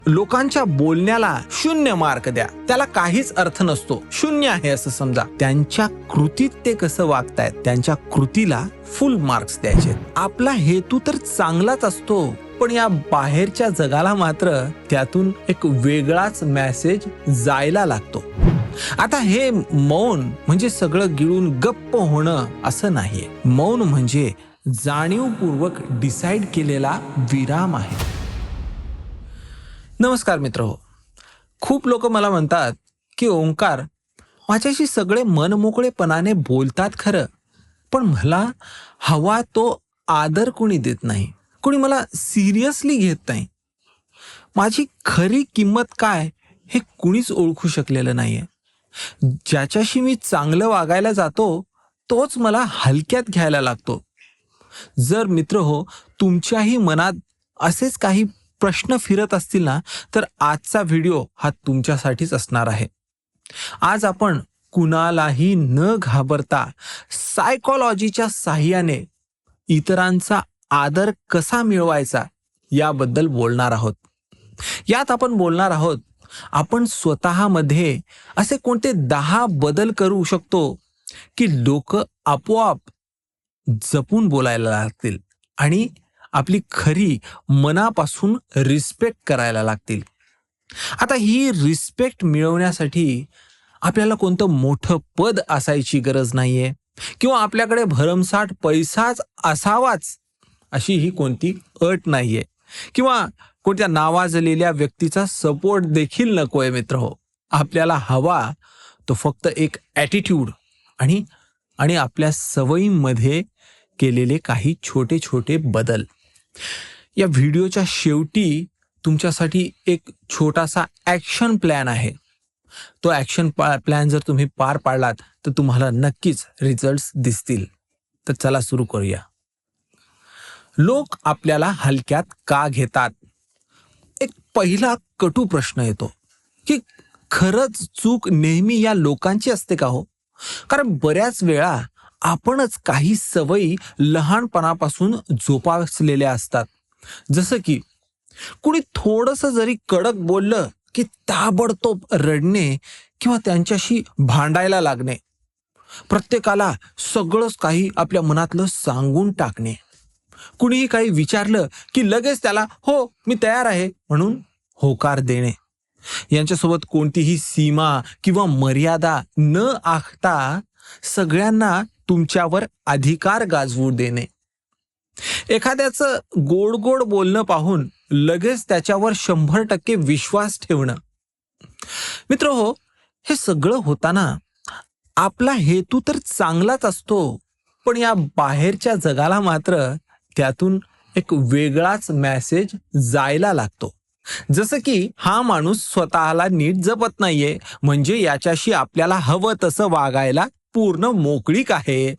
लोकांच्या बोलण्याला 0 मार्क द्या, त्याला काहीच अर्थ नसतो, 0 आहे असं समजा. त्यांच्या कृतीत ते कसं वागतायत त्यांच्या कृतीला फुल मार्क्स द्यायचे. आपला हेतू तर चांगलाच असतो, पण या बाहेरच्या जगाला मात्र त्यातून एक वेगळाच मेसेज जायला लागतो. आता हे मौन म्हणजे सगळं गिळून गप्प होणं असं नाहीये. मौन म्हणजे जाणीवपूर्वक डिसाईड केलेला विराम आहे. नमस्कार मित्रहो, खूप लोक मला म्हणतात की ओंकार, माझ्याशी सगळे मनमोकळेपणाने बोलतात खरं, पण मला हवा तो आदर कोणी देत नाही, कोणी मला सिरियसली घेत नाही. माझी खरी किंमत काय हे कुणीच ओळखू शकलेलं नाहीये. ज्याच्याशी मी चांगलं वागायला जातो तोच मला हलक्यात घ्यायला लागतो. जर मित्र हो, तुमच्याही मनात असेच काही प्रश्न फिरत असतील ना, तर आजचा व्हिडिओ हा तुमच्यासाठीच असणार आहे. आज आपण कुणालाही न घाबरता सायकोलॉजीच्या साहाय्याने इतरांचा आदर कसा मिळवायचा याबद्दल बोलणार आहोत. यात आपण बोलणार आहोत, आपण स्वतःमध्ये असे कोणते 10 बदल करू शकतो की लोक आपोआप जपून बोलायला लागतील आणि आपली खरी मनापासून रिस्पेक्ट करायला लागतील. आता ही रिस्पेक्ट मिळवण्यासाठी आपल्याला कोणतं मोठं पद असायची गरज नाहीये किंवा आपल्याकडे भरमसाठ पैसाच असावाच अशी ही कोणती अट नाहीये किंवा कोणत्या नावाजलेल्या व्यक्तीचा सपोर्ट देखील नकोय. मित्र हो, आपल्याला हवा तो फक्त एक ॲटिट्यूड आणि आपल्या सवयींमध्ये केलेले काही छोटे छोटे बदल. या व्हिडिओच्या शेवटी तुमच्यासाठी एक छोटासा ॲक्शन प्लॅन आहे. तो ॲक्शन प्लॅन जर तुम्ही पार पाडलात तर तुम्हाला नक्कीच रिझल्ट्स दिसतील. तर चला सुरू करूया. लोक आपल्याला हलक्यात का घेतात? एक पहिला कटू प्रश्न येतो की खरंच चूक नेहमी या लोकांची असते का हो? कारण बऱ्याच वेळा आपणच काही सवयी लहानपणापासून जोपासलेल्या असतात. जसं की कुणी थोडंसं जरी कडक बोललं की ताबडतोब रडणे किंवा त्यांच्याशी भांडायला लागणे. प्रत्येकाला सगळंच काही आपल्या मनातलं सांगून टाकणे. कुणीही काही विचारलं की लगेच त्याला हो मी तयार आहे म्हणून होकार देणे. यांच्यासोबत कोणतीही सीमा किंवा मर्यादा न आखता सगळ्यांना तुमच्यावर अधिकार गाजवू देणे. एखाद्याचं गोड गोड बोलणं पाहून लगेच त्याच्यावर 100% विश्वास ठेवणं. मित्र हो, हे सगळं होताना आपला हेतू तर चांगलाच असतो, पण या बाहेरच्या जगाला मात्र त्यातून एक वेगळाच मेसेज जायला लागतो. जसं की हा माणूस स्वतःला नीट जपत नाहीये, म्हणजे याच्याशी आपल्याला हवं तसं वागायला पूर्ण मोकळीक आहे.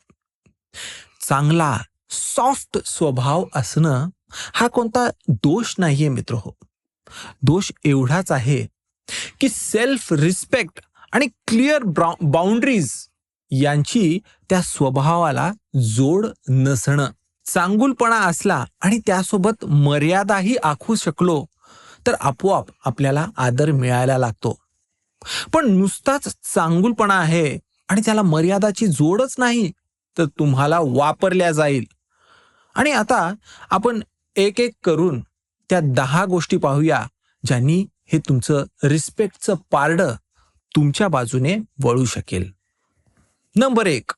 चांगला सॉफ्ट स्वभाव असणं हा कोणता दोष नाहीये मित्र हो. दोष एवढाच आहे की सेल्फ रिस्पेक्ट आणि क्लिअर बाउंड्रीज यांची त्या स्वभावाला जोड नसणं. चांगुलपणा असला आणि त्यासोबत मर्यादाही आखू शकलो तर आपोआप आपल्याला आदर मिळायला लागतो. पण नुसताच चांगुलपणा आहे आणि त्याला मर्यादाची जोडच नाही तर तुम्हाला वापरल्या जाईल. आणि आता आपण एक एक करून त्या 10 गोष्टी पाहूया ज्यांनी हे तुमचं रिस्पेक्टचं पारडं तुमच्या बाजूने वळू शकेल. नंबर 1,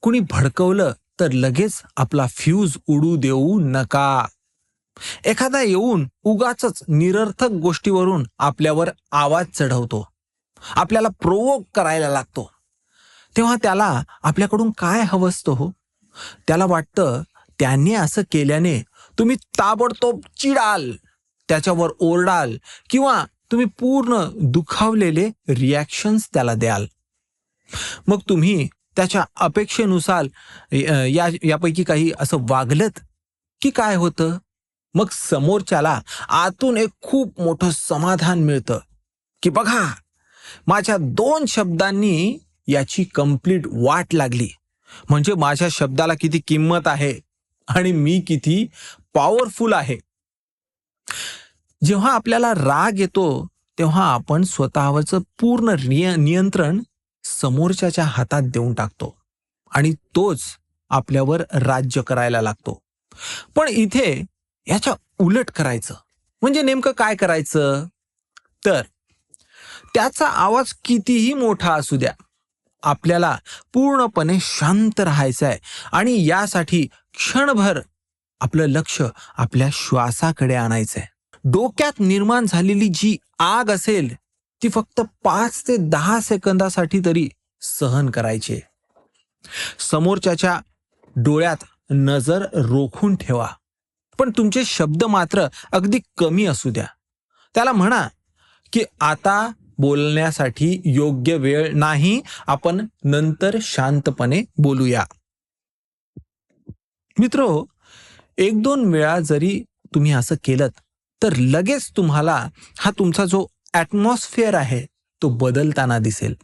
कुणी भडकवलं तर लगेच आपला फ्यूज उडू देऊ नका. एखादा येऊन उगाचच निरर्थक गोष्टीवरून आपल्यावर आवाज चढवतो, आपल्याला प्रोवोक करायला लागतो, तेव्हा त्याला आपल्याकडून काय हवं असतं हो? त्याला वाटतं त्याने असं केल्याने तुम्ही ताबडतोब चिडाल, त्याच्यावर ओरडाल किंवा तुम्ही पूर्ण दुखावलेले रिॲक्शन्स त्याला द्याल. मग तुम्ही त्याच्या अपेक्षेनुसार यापैकी काही असं वागलत की काय होतं? मग समोरच्याला आतून एक खूप मोठं समाधान मिळतं की बघा, माझ्या 2 शब्दांनी याची कंप्लीट वाट लागली, म्हणजे माझ्या शब्दाला किती किंमत आहे आणि मी किती पॉवरफुल आहे. जेव्हा आपल्याला राग येतो तेव्हा आपण स्वतःवरचं पूर्ण नियंत्रण समोरच्याच्या हातात देऊन टाकतो आणि तोच आपल्यावर राज्य करायला लागतो. पण इथे याच्या उलट करायचं म्हणजे नेमकं काय करायचं? तर त्याचा आवाज कितीही मोठा असू द्या, आपल्याला पूर्णपणे शांत राहायचं आहे आणि यासाठी क्षणभर आपलं लक्ष आपल्या श्वासाकडे आणायचंय. डोक्यात निर्माण झालेली जी आग असेल ती फक्त 5 ते 10 सेकंदासाठी तरी सहन करायची. समोरच्याच्या डोळ्यात नजर रोखून ठेवा, पण तुमचे शब्द मात्र अगदी कमी असू द्या. त्याला म्हणा की आता बोलण्यासाठी योग्य वेळ नाही, आपण नंतर शांतपणे बोलूया. मित्रो, 1-2 वेळा जरी तुम्ही असं केलं तर लगेच तुम्हाला हा तुमचा जो ॲटमॉस्फिअर आहे तो बदलताना दिसेल.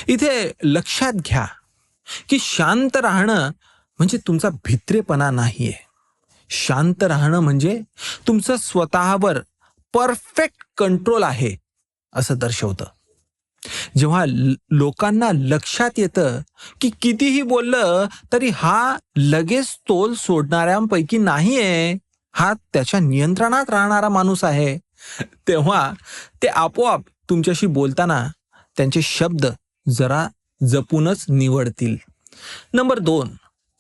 इथे लक्षात घ्या की शांत राहणं म्हणजे तुमचा भित्रेपणा नाहीये. शांत राहणं म्हणजे तुमचं स्वतःवर परफेक्ट कंट्रोल आहे असं दर्शवतं. जेव्हा लोकांना लक्षात येतं की कितीही बोललं तरी हा लगेच तोल सोडणाऱ्यांपैकी नाहीये, हा त्याच्या नियंत्रणात राहणारा माणूस आहे, तेव्हा ते आपोआप तुमच्याशी बोलताना त्यांचे शब्द जरा जपूनच निवडतील. नंबर 2,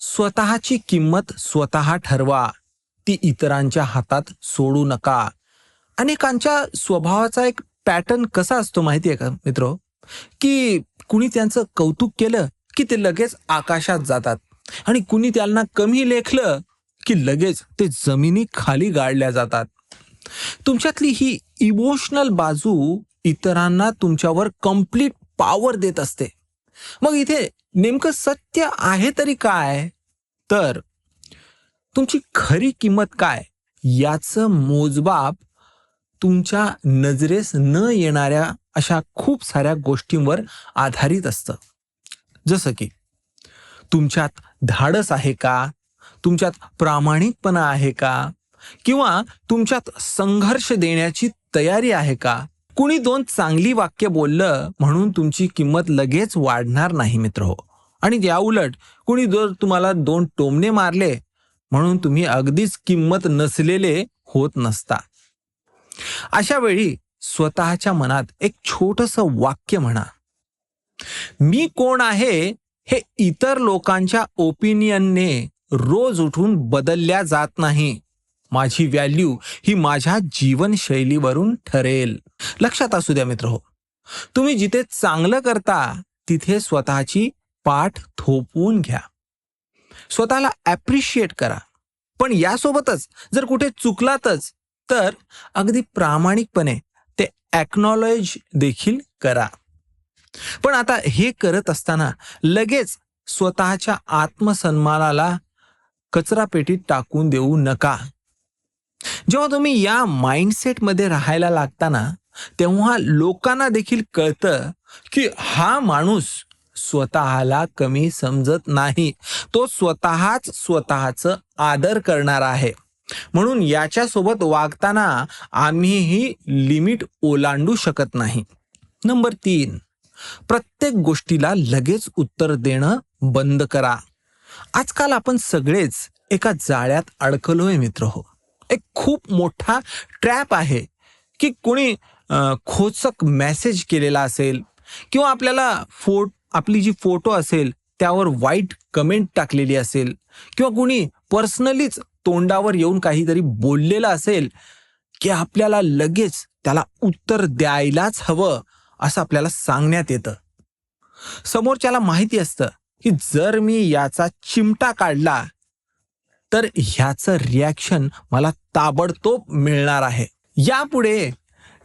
स्वतःची किंमत स्वतः ठरवा, ती इतरांच्या हातात सोडू नका. अनेकांच्या स्वभावाचा एक पॅटर्न कसा असतो माहितीये का मित्रो, की कुणी त्यांचं कौतुक केलं की ते लगेच आकाशात जातात आणि कुणी त्यांना कमी लेखलं की लगेच ते जमिनी खाली गाडल्या जातात. तुमच्यातली ही इमोशनल बाजू इतरांना तुमच्यावर कंप्लीट पॉवर देत असते. मग इथे नेमकं सत्य आहे तरी काय? तर तुमची खरी किंमत काय याचं मोजमाप तुमच्या नजरेस न येणाऱ्या अशा खूप साऱ्या गोष्टींवर आधारित असतं. जसं की तुमच्यात धाडस आहे का, तुमच्यात प्रामाणिकपणा आहे का, किंवा तुमच्यात संघर्ष देण्याची तयारी आहे का? कुणी 2 चांगली वाक्य बोललं म्हणून तुमची किंमत लगेच वाढणार नाही मित्र. आणि याउलट कुणी जर तुम्हाला 2 टोमणे मारले म्हणून तुम्ही अगदीच किंमत नसलेले होत नसता. अशा वेळी स्वतःच्या मनात एक छोटंसं वाक्य म्हणा, मी कोण आहे हे इतर लोकांच्या ओपिनियनने रोज उठून बदलल्या जात नाही. माझी व्हॅल्यू ही माझ्या जीवनशैलीवरून ठरेल. लक्षात असू द्या मित्र, तुम्ही जिथे चांगलं करता तिथे स्वतःची पाठ थोपवून घ्या, स्वतःला ॲप्रिशिएट करा. पण यासोबतच जर कुठे चुकलातच तर अगदी प्रामाणिकपणे ते ॲक्नॉलेज देखील करा. पण आता हे करत असताना लगेच स्वतःच्या आत्मसन्मानाला कचरापेटीत टाकून देऊ नका. जेव्हा तुम्ही या माइंडसेटमध्ये राहायला लागता ना, तेव्हा लोकांना देखील कळतं की हा माणूस स्वतःला कमी समजत नाही, तो स्वतःच स्वतःचं आदर करणारा आहे. म्हणून याच्यासोबत वागताना आम्हीही लिमिट ओलांडू शकत नाही. नंबर 3, प्रत्येक गोष्टीला लगेच उत्तर देणं बंद करा. आजकाल आपण सगळेच एका जाळ्यात अडकलोय मित्र. एक खूप मोठा ट्रॅप आहे की कोणी खोचक मेसेज केलेला असेल किंवा आपल्याला आपली जी फोटो असेल त्यावर वाईट कमेंट टाकलेली असेल किंवा कुणी पर्सनलीच तोंडावर येऊन काहीतरी बोललेलं असेल की आपल्याला लगेच त्याला उत्तर द्यायलाच हवं असं आपल्याला सांगण्यात येतं. समोरच्याला माहिती असतं की जर मी याचा चिमटा काढला तर ह्याचं रिॲक्शन मला ताबडतोब मिळणार आहे. यापुढे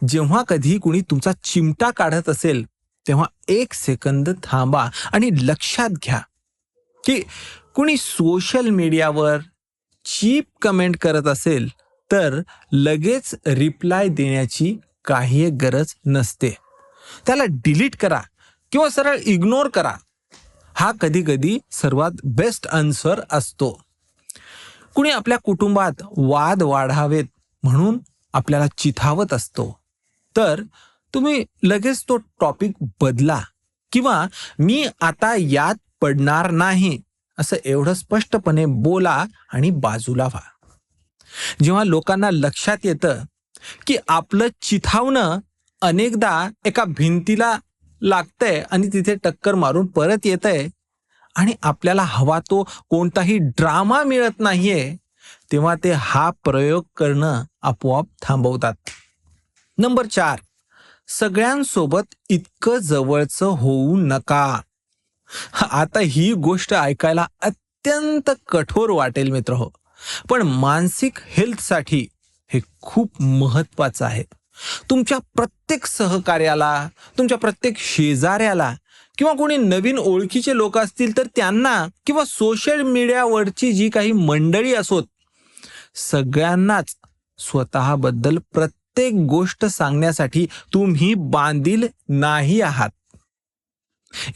जेव्हा कधी कुणी तुमचा चिमटा काढत असेल तेव्हा 1 सेकंद थांबा आणि लक्षात घ्या की कुणी सोशल मीडियावर चीप कमेंट करत असेल तर लगेच रिप्लाय देण्याची काही गरज नसते. त्याला डिलीट करा किंवा सरळ इग्नोर करा. हा कधी कधी सर्वात बेस्ट आन्सर असतो. कुणी आपल्या कुटुंबात वाद वाढावेत म्हणून आपल्याला चिथावत असतो, तर तुम्ही लगेच तो टॉपिक बदला किंवा मी आता यात पडणार नाही असं एवढं स्पष्टपणे बोला आणि बाजूला व्हा. जेव्हा लोकांना लक्षात येतं की आपलं चिथावणं अनेकदा एका भिंतीला लागतंय आणि तिथे टक्कर मारून परत येतंय आणि आपल्याला हवा तो कोणताही ड्रामा मिळत नाहीये, तेव्हा ते हा प्रयोग करणं आपोआप थांबवतात. नंबर 4, सगळ्यांसोबत इतकं जवळचं होऊ नका. आता ही गोष्ट ऐकायला अत्यंत कठोर वाटेल मित्र हो, पण मानसिक हेल्थसाठी हे खूप महत्वाचं आहे. तुमच्या प्रत्येक सहकार्याला, तुमच्या प्रत्येक शेजाऱ्याला किंवा कोणी नवीन ओळखीचे लोक असतील तर त्यांना, किंवा सोशल मीडियावरची जी काही मंडळी असोत, सगळ्यांनाच स्वतःबद्दल प्रत्येक गोष्ट सांगण्यासाठी तुम्ही बांधील नाही आहात.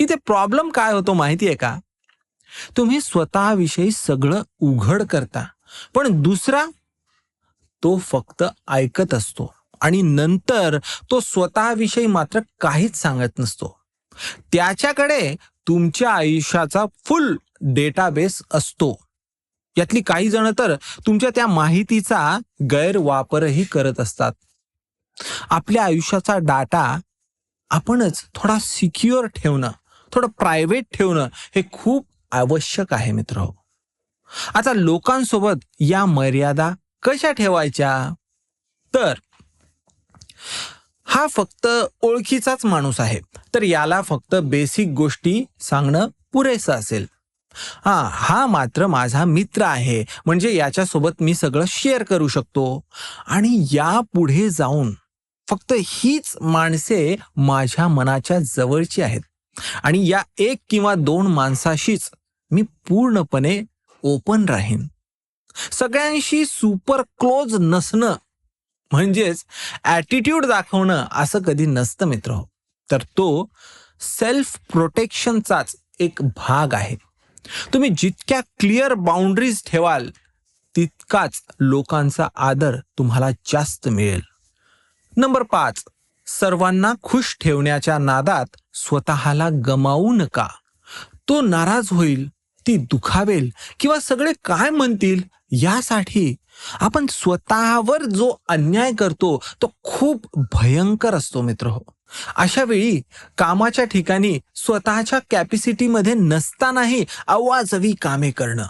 इथे प्रॉब्लेम काय होतो माहिती आहे का? तुम्ही स्वतःविषयी सगळं उघड करता, पण दुसरा तो फक्त ऐकत असतो आणि नंतर तो स्वतःविषयी मात्र काहीच सांगत नसतो. त्याच्याकडे तुमच्या आयुष्याचा फुल डेटाबेस असतो. यातली काही जण तर तुमच्या त्या माहितीचा गैरवापरही करत असतात. आपल्या आयुष्याचा डाटा आपणच थोडा सिक्युअर ठेवणं, थोडं प्रायव्हेट ठेवणं हे खूप आवश्यक आहे मित्र. आता लोकांसोबत या मर्यादा कशा ठेवायच्या? तर हा फक्त ओळखीचाच माणूस आहे, तर याला फक्त बेसिक गोष्टी सांगणं पुरेसं असेल. हा मात्र माझा मित्र आहे, म्हणजे याच्यासोबत मी सगळं शेअर करू शकतो. आणि या पुढे जाऊन फक्त हीच माणसे माझ्या मनाच्या जवळची आहेत आणि या 1 किंवा 2 माणसाशीच मी पूर्णपणे ओपन राहीन. सगळ्यांशी सुपर क्लोज नसणं म्हणजेच ॲटिट्यूड दाखवणं असं कधी नसतं मित्र. तर तो सेल्फ प्रोटेक्शनचाच एक भाग आहे. तुम्ही जितक्या क्लिअर बाउंड्रीज ठेवाल, तितकाच लोकांचा आदर तुम्हाला जास्त मिळेल. नंबर 5, सर्वांना खुश ठेवण्याच्या नादात स्वतःला गमावू नका. तो नाराज होईल, ती दुखावेल किंवा सगळे काय म्हणतील यासाठी आपण स्वतःवर जो अन्याय करतो तो खूप भयंकर असतो मित्र. अशा वेळी कामाच्या ठिकाणी स्वतःच्या कॅपॅसिटीमध्ये नसतानाही अवाजवी कामे करणं,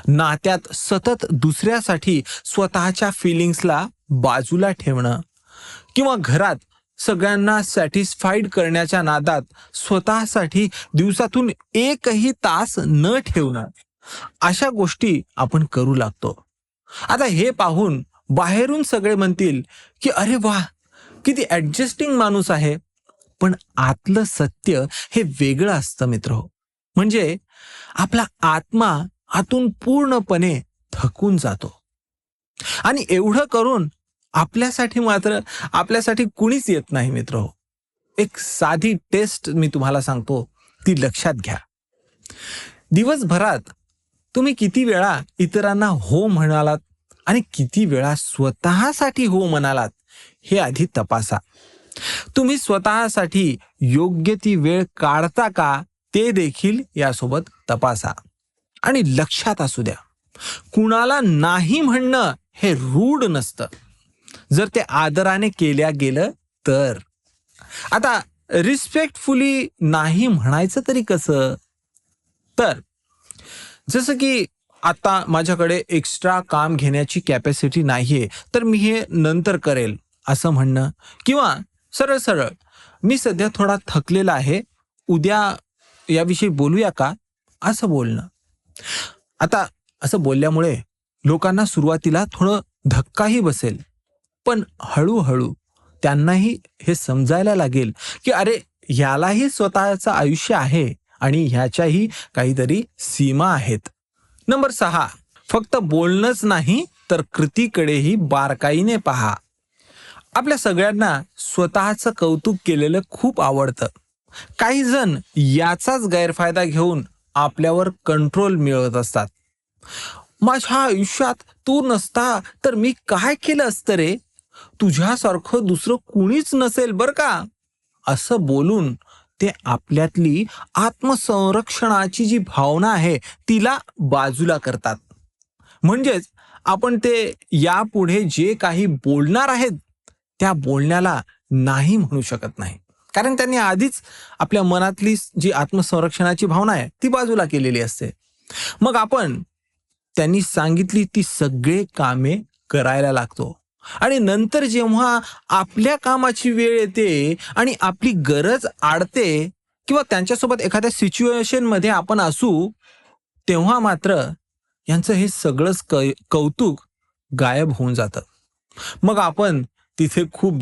नात्यात सतत दुसऱ्यासाठी स्वतःच्या फिलिंग्सला बाजूला ठेवणं किंवा घरात सगळ्यांना सॅटिस्फाईड करण्याच्या नादात स्वतःसाठी दिवसातून 1ही तास न ठेवणं, अशा गोष्टी आपण करू लागतो. आता हे पाहून बाहेरून सगळे म्हणतील की अरे वा, किती ऍडजस्टिंग माणूस आहे. पण आतलं सत्य हे वेगळं असतं मित्र. म्हणजे आपला आत्मा आतून पूर्णपणे थकून जातो आणि एवढं करून आपल्यासाठी कुणीच येत नाही मित्र. एक साधी टेस्ट मी तुम्हाला सांगतो, ती लक्षात घ्या. दिवसभरात तुम्ही किती वेळा इतरांना हो म्हणालात आणि किती वेळा स्वतःसाठी हो म्हणालात हे आधी तपासा. तुम्ही स्वतःसाठी योग्य ती वेळ काढता का ते देखील यासोबत तपासा. आणि लक्षात असू द्या, कुणाला नाही म्हणणं हे रूढ नसतं, जर ते आदराने केल्या गेलं तर. आता रिस्पेक्टफुली नाही म्हणायचं तरी कसं? तर जसं की आता माझ्याकडे एक्स्ट्रा काम घेण्याची कॅपॅसिटी नाहीये, तर मी हे नंतर करेल असं म्हणणं, किंवा सरळ सरळ मी सध्या थोडा थकलेला आहे, उद्या याविषयी बोलूया का असं बोलणं. आता असं बोलल्यामुळे लोकांना सुरुवातीला थोडं धक्काही बसेल, पण हळूहळू त्यांनाही हे समजायला लागेल की अरे, ह्यालाही स्वतःचं आयुष्य आहे आणि ह्याच्याही काहीतरी सीमा आहेत. नंबर 6, फक्त बोलणंच नाही तर कृतीकडेही बारकाईने पहा. आपल्या सगळ्यांना स्वतःचं कौतुक केलेलं खूप आवडतं. काही जण याचाच गैरफायदा घेऊन आपल्यावर कंट्रोल मिळवत असतात. माझ्या आयुष्यात तू नसता तर मी काय केलं असतं रे, तुझ्यासारखं दुसरं कुणीच नसेल बरं का, असं बोलून ते आपल्यातली आत्मसंरक्षणाची जी भावना आहे तिला बाजूला करतात. म्हणजेच आपण ते यापुढे जे काही बोलणार आहेत त्या बोलण्याला नाही म्हणू शकत नाही. कारण त्यांनी आधीच आपल्या मनातली जी आत्मसंरक्षणाची भावना आहे ती बाजूला केलेली असते. मग आपण त्यांनी सांगितली ती सगळे कामे करायला लागतो. आणि नंतर जेव्हा आपल्या कामाची वेळ येते आणि आपली गरज आडते किंवा त्यांच्यासोबत एखाद्या सिच्युएशन मध्ये आपण असू, तेव्हा मात्र यांचं हे सगळंच कौतुक गायब होऊन जातं. मग आपण तिथे खूप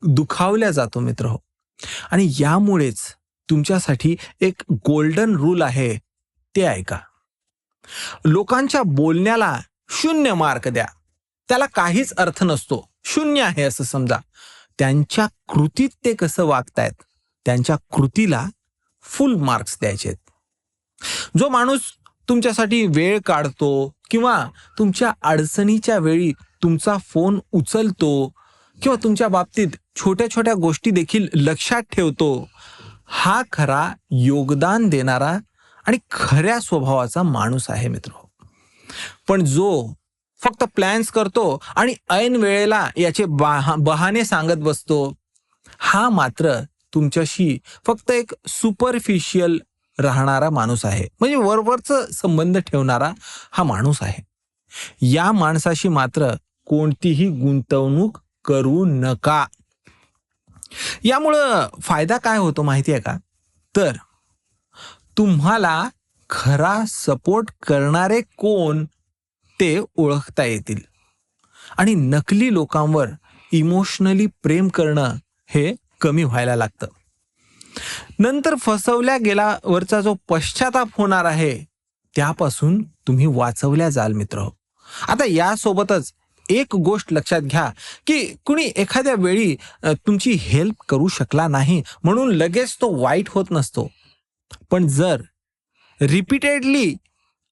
दुखावल्या जातो मित्र हो. आणि यामुळेच तुमच्यासाठी एक गोल्डन रूल आहे, ते ऐका. लोकांच्या बोलण्याला 0 मार्क द्या. त्याला काहीच अर्थ नसतो, 0 आहे असं समजा. त्यांच्या कृतीत ते कसं वागतायत त्यांच्या कृतीला फुल मार्क्स द्यायचे. जो माणूस तुमच्यासाठी वेळ काढतो किंवा तुमच्या अडचणीच्या वेळी तुमचा फोन उचलतो किंवा तुमच्या बाबतीत छोट्या छोट्या गोष्टी देखील लक्षात ठेवतो, हा खरा योगदान देणारा आणि खऱ्या स्वभावाचा माणूस आहे मित्र. पण जो फक्त प्लॅन्स करतो आणि ऐन वेळेला याचे बहाणे सांगत बसतो, हा मात्र तुमच्याशी फक्त एक सुपरफिशियल राहणारा माणूस आहे. म्हणजे वरवरचं संबंध ठेवणारा हा माणूस आहे. या माणसाशी मात्र कोणतीही गुंतवणूक करू नका. यामुळं फायदा काय होतो माहिती आहे का? तर तुम्हाला खरा सपोर्ट करणारे कोण ते ओळखता येतील आणि नकली लोकांवर इमोशनली प्रेम करणं हे कमी व्हायला लागतं. नंतर फसवल्या गेल्यावरचा जो पश्चाताप होणार आहे त्यापासून तुम्ही वाचवल्या जाल मित्र. आता यासोबतच एक गोष्ट लक्षात घ्या की कुणी एखाद्या वेळी तुमची हेल्प करू शकला नाही म्हणून लगेच तो वाईट होत नसतो. पण जर रिपीटेडली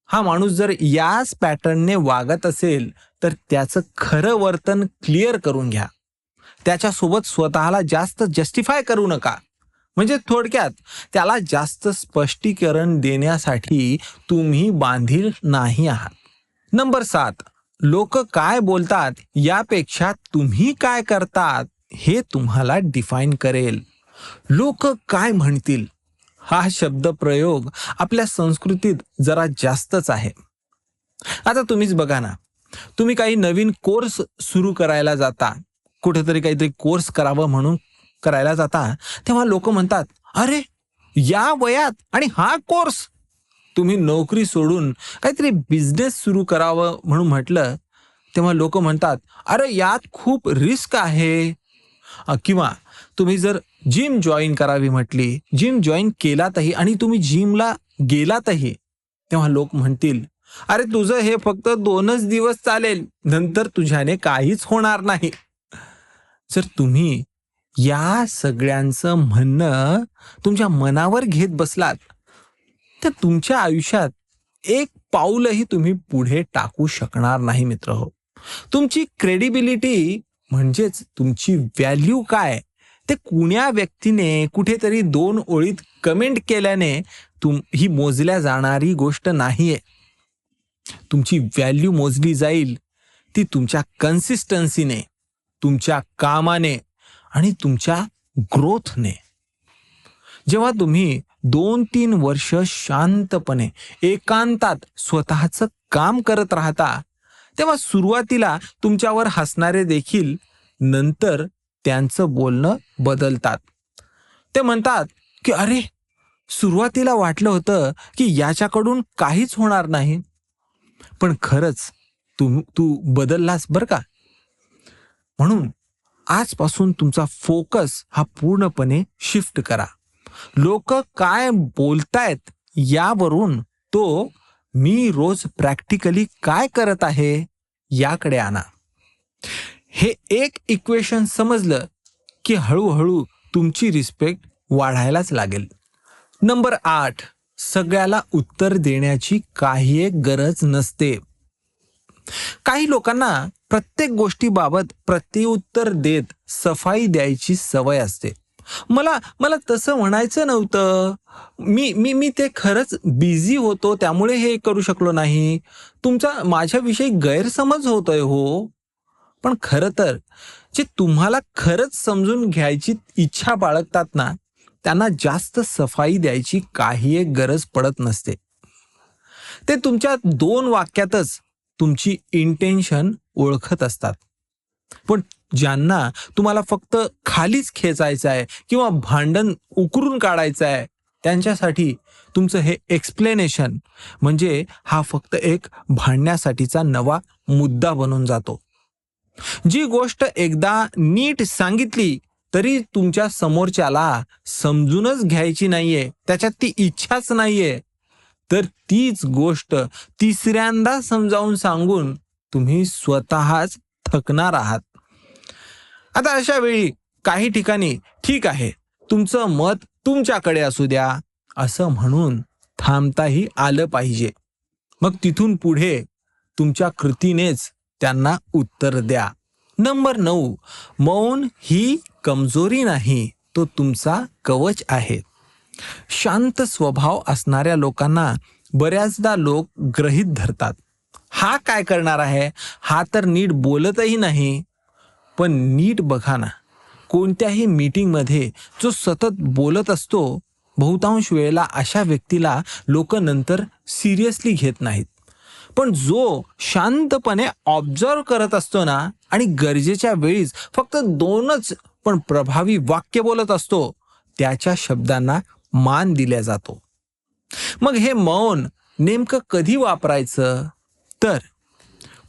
हा माणूस जर याच पॅटर्नने वागत असेल तर त्याचं खरं वर्तन क्लिअर करून घ्या. त्याच्यासोबत स्वतःला जास्त जस्टिफाय करू नका. म्हणजे थोडक्यात त्याला जास्त स्पष्टीकरण देण्यासाठी तुम्ही बांधील नाही आहात. नंबर 7, लोक काय बोलतात यापेक्षा तुम्ही काय करतात हे तुम्हाला डिफाईन करेल. लोक काय म्हणतील हा शब्द प्रयोग आपल्या संस्कृतीत जरा जास्तच आहे. आता तुम्हीच बघा ना, तुम्ही काही नवीन कोर्स सुरू करायला जाता, कुठेतरी काहीतरी कोर्स करावं म्हणून करायला जाता, तेव्हा लोक म्हणतात, अरे या वयात आणि हा कोर्स. तुम्ही नोकरी सोडून काहीतरी बिझनेस सुरू करावं म्हणून म्हटलं तेव्हा लोक म्हणतात, अरे यात खूप रिस्क आहे. किंवा तुम्ही जर जिम जॉईन करावी म्हटली, जिम जॉईन केलातही आणि तुम्ही जिमला गेलातही, तेव्हा लोक म्हणतील, अरे तुझं हे फक्त 2च दिवस चालेल, नंतर तुझ्याने काहीच होणार नाही. जर तुम्ही या सगळ्यांचं म्हणणं तुमच्या मनावर घेत बसलात तर तुमच्या आयुष्यात एक पाऊलही तुम्ही पुढे टाकू शकणार नाही मित्र हो. तुमची क्रेडिबिलिटी म्हणजेच तुमची व्हॅल्यू काय ते कुण्या व्यक्तीने कुठेतरी 2 ओळीत कमेंट केल्याने ही मोजल्या जाणारी गोष्ट नाहीये. तुमची व्हॅल्यू मोजली जाईल ती तुमच्या कन्सिस्टन्सीने, तुमच्या कामाने आणि तुमच्या ग्रोथने. जेव्हा तुम्ही 2-3 वर्ष शांतपणे एकांतात स्वतःचं काम करत राहता तेव्हा सुरुवातीला तुमच्यावर हसणारे देखील नंतर त्यांचं बोलणं बदलतात. ते म्हणतात की अरे सुरुवातीला वाटलं होतं की याच्याकडून काहीच होणार नाही, पण खरंच तू बदललास बरं का. म्हणून आजपासून तुमचा फोकस हा पूर्णपणे शिफ्ट करा. लोक काय बोलतायत यावरून तो मी रोज प्रॅक्टिकली काय करत आहे याकडे आणा. हे एक इक्वेशन समजलं की हळूहळू तुमची रिस्पेक्ट वाढायलाच लागेल. नंबर 8, सगळ्याला उत्तर देण्याची काही एक गरज नसते. काही लोकांना प्रत्येक गोष्टीबाबत प्रत्युत्तर देत सफाई द्यायची सवय असते. मला मला तसं म्हणायचं नव्हतं. मी मी मी ते खरंच बिझी होतो त्यामुळे हे करू शकलो नाही. तुमचा माझ्याविषयी गैरसमज होतोय हो. पण खरं तर जे तुम्हाला खरंच समजून घ्यायची इच्छा बाळगतात ना, त्यांना जास्त सफाई द्यायची काही एक गरज पडत नसते. ते तुमच्या 2 वाक्यातच तुमची इंटेन्शन ओळखत असतात. पण ज्यांना तुम्हाला फक्त खालीच खेचायचं आहे किंवा भांडण उकरून काढायचं आहे, त्यांच्यासाठी तुमचं हे एक्सप्लेनेशन म्हणजे हा फक्त एक भांडण्यासाठीचा नवा मुद्दा बनून जातो. जी गोष्ट एकदा नीट सांगितली तरी तुमच्या समोरच्याला समजूनच घ्यायची नाहीये, त्याच्यात ती इच्छाच नाहीये, तर तीच गोष्ट तिसऱ्यांदा समजावून सांगून तुम्ही स्वतःच थकणार आहात. आता अशा वेळी काही ठिकाणी ठीक आहे, तुमचं मत तुमच्याकडे असू द्या, असं म्हणून थांबताही आलं पाहिजे. मग तिथून पुढे तुमच्या कृतीनेच त्यांना उत्तर द्या. नंबर 9, मौन ही कमजोरी नाही, तो तुमचा कवच आहे. शांत स्वभाव असणाऱ्या लोकांना बऱ्याचदा लोक गृहीत धरतात. हा काय करणार आहे, हा तर नीट बोलतही नाही. पण नीट बघा ना, कोणत्याही मीटिंगमध्ये जो सतत बोलत असतो, बहुतांश वेळेला अशा व्यक्तीला लोक नंतर सिरियसली घेत नाहीत. पण जो शांतपणे ऑब्झर्व करत असतो ना आणि गरजेच्या वेळीच फक्त 2च पण प्रभावी वाक्य बोलत असतो, त्याच्या शब्दांना मान दिला जातो. मग हे मौन नेमकं कधी वापरायचं? तर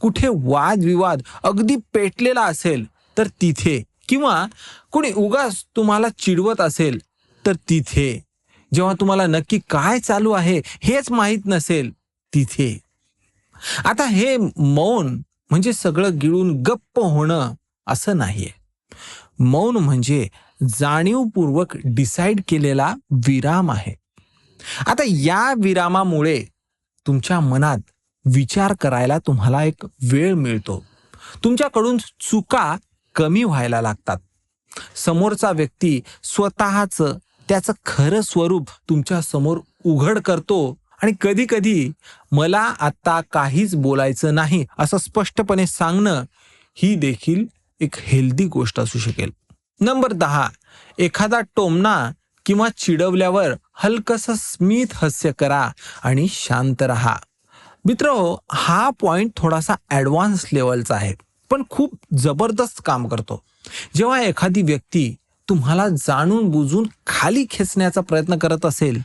कुठे वादविवाद अगदी पेटलेला असेल तर तिथे, किंवा कोणी उगाच तुम्हाला चिडवत असेल तर तिथे, जेव्हा तुम्हाला नक्की काय चालू आहे हेच माहीत नसेल तिथे. आता हे मौन म्हणजे सगळं गिळून गप्प होणं असं नाहीये. मौन म्हणजे जाणीवपूर्वक डिसाईड केलेला विराम आहे. आता या विरामामुळे तुमच्या मनात विचार करायला तुम्हाला एक वेळ मिळतो. तुमच्याकडून चुका कमी व्हायला लागतात. समोरचा व्यक्ती स्वतःचं त्याचं खरं स्वरूप तुमच्या समोर उघड करतो आणि कधी कधी मला आता काहीच बोलायचं नाही असं स्पष्टपणे सांगणं ही देखील एक हेल्दी गोष्ट असू शकेल. नंबर 10, एखादा टोमणा किंवा चिडवल्यावर हलकसं स्मित हास्य करा आणि शांत राहा. मित्रहो, हा पॉइंट थोडासा ॲडव्हान्स लेवलचा आहे, पण खूप जबरदस्त काम करतो. जेव्हा एखादी व्यक्ती तुम्हाला जाणून बुजून खाली खेचण्याचा प्रयत्न करत असेल,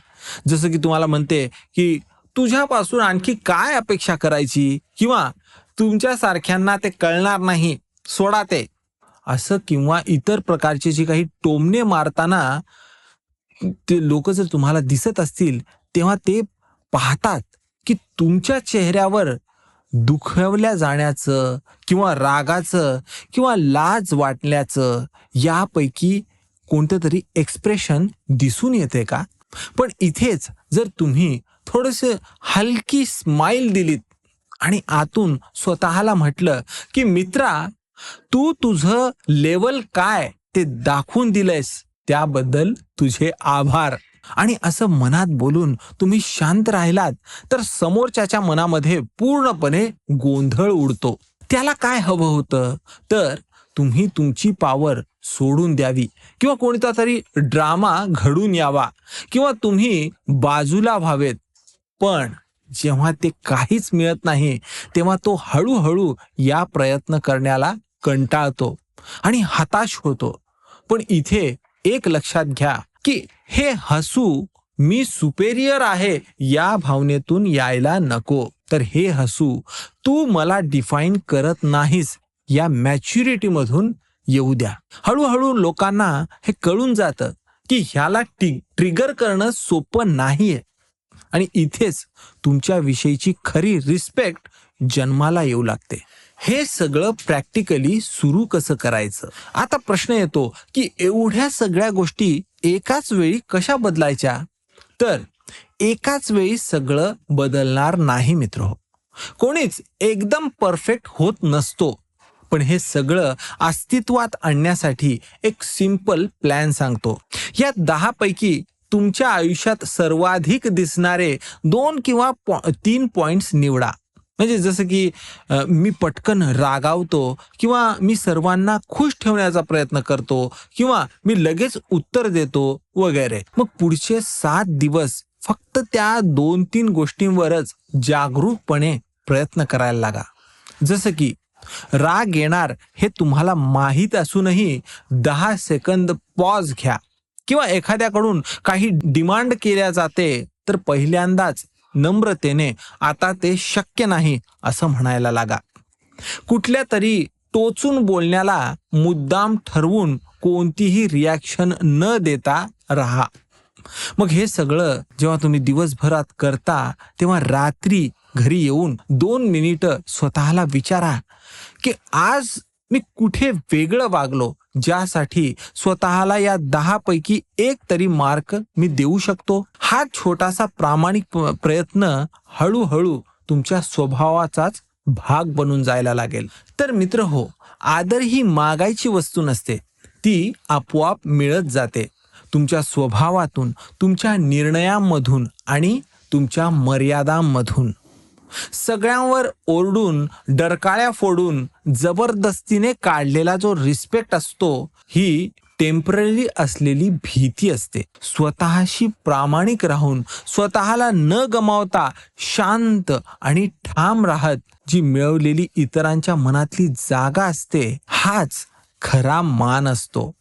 जसं की तुम्हाला म्हणते की तुझ्यापासून आणखी काय अपेक्षा करायची, किंवा तुमच्यासारख्यांना ते कळणार नाही, सोडा ते, असं किंवा इतर प्रकारचे जे काही टोमणे मारताना ते लोक जर तुम्हाला दिसत असतील, तेव्हा ते पाहतात की तुमच्या चेहऱ्यावर दुखवल्या जाण्याचं किंवा रागाचं किंवा लाज वाटल्याचं यापैकी कोणतं तरी एक्सप्रेशन दिसून येते का? पण इथेच जर तुम्ही थोडंसं हलकी स्माइल दिलीत आणि आतून स्वतःला म्हटलं की मित्रा, तू तुझं लेवल काय ते दाखवून दिलंयस, त्याबद्दल तुझे आभार, आणि असं मनात बोलून तुम्ही शांत राहिलात, तर समोरच्याच्या मनामध्ये पूर्णपणे गोंधळ उडतो. त्याला काय हवं होतं, तर तुम्ही तुमची पॉवर सोडून द्यावी किंवा कोणता तरी ड्रामा घडून यावा किंवा तुम्ही बाजूला व्हावेत. पण जेव्हा ते काहीच मिळत नाही, तेव्हा तो हळूहळू या प्रयत्न करण्याला कंटाळतो आणि हताश होतो. पण इथे एक लक्षात घ्या की हे हसू मी सुपेरियर आहे या भावनेतून यायला नको, तर हे हसू तू मला डिफाईन करत नाहीस या मॅच्युरिटी मधून येऊ द्या. हळूहळू लोकांना हे कळून जातं की ह्याला ट्रिगर करणं सोपं नाहीये आणि इथेच तुमच्या विषयीची खरी रिस्पेक्ट जन्माला येऊ लागते. हे सगळं प्रॅक्टिकली सुरू कसं करायचं? आता प्रश्न येतो की एवढ्या सगळ्या गोष्टी एकाच वेळी कशा बदलायच्या? तर एकाच वेळी सगळं बदलणार नाही मित्र. कोणीच एकदम परफेक्ट होत नसतो. पण हे सगळं अस्तित्वात आणण्यासाठी एक सिंपल प्लॅन सांगतो. या 10 पैकी तुमच्या आयुष्यात सर्वाधिक दिसणारे 2 किंवा 3 पॉइंट्स निवडा. म्हणजे जसं की मी पटकन रागावतो, किंवा मी सर्वांना खुश ठेवण्याचा प्रयत्न करतो, किंवा मी लगेच उत्तर देतो वगैरे. मग पुढचे 7 दिवस फक्त त्या 2-3 गोष्टींवरच जागरूकपणे प्रयत्न करायला लागा. जसं की राग येणार हे तुम्हाला माहीत असूनही 10 सेकंद पॉज घ्या, किंवा एखाद्याकडून काही डिमांड केल्या जाते तर पहिल्यांदाच नम्रतेने आता ते शक्य नाही असं म्हणायला लागा. कुठल्या तरी टोचून बोलण्याला मुद्दाम ठरवून कोणतीही रिॲक्शन न देता राहा. मग हे सगळं जेव्हा तुम्ही दिवसभरात करता, तेव्हा रात्री घरी येऊन 2 मिनिटं स्वतःला विचारा की आज मी कुठे वेगळं वागलो, ज्यासाठी स्वतःला या 10 पैकी एक तरी मार्क मी देऊ शकतो. हा छोटासा प्रामाणिक प्रयत्न हळूहळू तुमच्या स्वभावाचाच भाग बनून जायला लागेल. तर मित्र हो, आदर ही मागायची वस्तू नसते, ती आपोआप मिळत जाते. तुमच्या स्वभावातून, तुमच्या निर्णयांमधून आणि तुमच्या मर्यादांमधून. सगळ्यांवर ओरडून, डरकाळ्या फोडून जबरदस्तीने काढलेला जो रिस्पेक्ट असतो, ही टेम्पररी असलेली भीती असते. स्वतःशी प्रामाणिक राहून, स्वतःला न गमावता शांत आणि ठाम राहत जी मिळवलेली इतरांच्या मनातली जागा असते, हाच खरा मान असतो.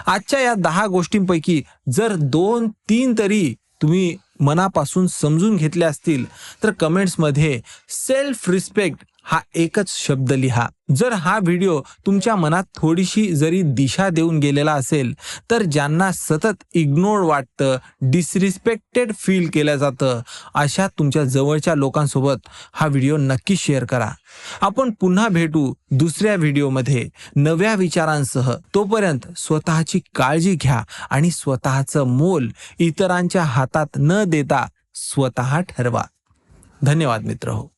आजच्या या 10 गोष्टींपैकी जर 2-3 तरी तुम्ही मनापासून समजून घेतले असतील, तर कमेंट्समध्ये सेल्फ रिस्पेक्ट हा एकच शब्द लिहा. जर हा व्हिडिओ तुमच्या मनात थोडीशी जरी दिशा देऊन गेलेला असेल, तर ज्यांना सतत इग्नोर वाटतं, डिसरिस्पेक्टेड फील केलं जातं, अशा तुमच्या जवळच्या लोकांसोबत हा व्हिडिओ नक्की शेअर करा. आपण पुन्हा भेटू दुसऱ्या व्हिडिओमध्ये नव्या विचारांसह. तोपर्यंत स्वतःची काळजी घ्या आणि स्वतःचं मोल इतरांच्या हातात न देता स्वतः ठरवा. धन्यवाद मित्र हो.